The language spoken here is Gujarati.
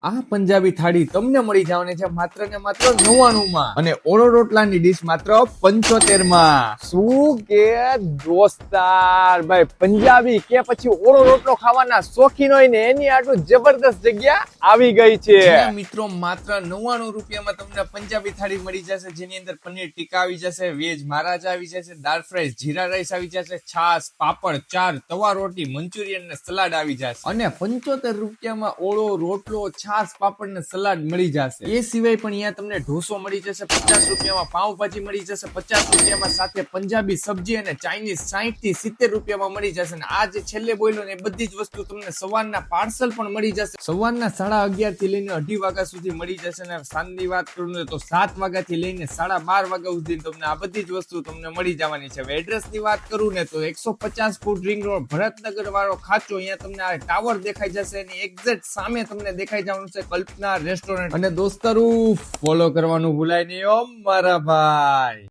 આ પંજાબી થાળી તમને મળી જવાની છે માત્ર ને માત્ર 99 માં અને ઓળો રોટલાની ડીશ માત્ર 75 માં. શું કે દોસ્તાર ભાઈ, પંજાબી કે પછી ઓળો રોટલો ખાવાના શોખીન હોય ને એની આટલું જબરદસ્ત જગ્યા આવી ગઈ છે. મિત્રો માત્ર 99 રૂપિયામાં તમને પંજાબી થાળી મળી જશે, જેની અંદર પનીર ટીકા આવી જશે, વેજ મહારાજા આવી જશે, દાળ ફ્રાય, જીરા રાઈસ આવી જશે, છાસ, પાપડ, ચાર, તવા રોટી, મંચુરિયન ને સલાડ આવી જશે. અને 75 રૂપિયામાં ઓળો રોટલો, છાસ, પાપડ ને સલાડ મળી જશે. એ સિવાય પણ અહીંયા તમને ઢોસો મળી જશે, 50 રૂપિયામાં પાવભાજી મળી જશે, 50 રૂપિયામાં સાથે પંજાબી સબ્જી અને ચાઇનીઝ 60 થી 70 રૂપિયામાં મળી જશે. અને આ જે છેલ્લે બોલ્યો ને એ બધી જ વસ્તુ તમને સવારના પાર્સલ પણ મળી જશે. સવારના 11:30 થી લઈને 2:30 વાગ્યા સુધી મળી જશે. અને સાંજની વાત કરું ને તો 7 વાગ્યા થી લઈને 12:30 વાગ્યા સુધી તમને આ બધી જ વસ્તુ તમને મળી જવાની છે. એડ્રેસ ની વાત કરું ને તો 150 ફૂટ રિંગ રોડ, ભરતનગર વાળો ખાચો. અહીંયા તમને આ ટાવર દેખાઈ જશે, એની એક્ઝેક્ટ સામે તમને દેખાઈ જવાનું છે કલ્પના રેસ્ટોરન્ટ. અને દોસ્તારો, ફોલો કરવાનું ભૂલાય નહીં મારા ભાઈ.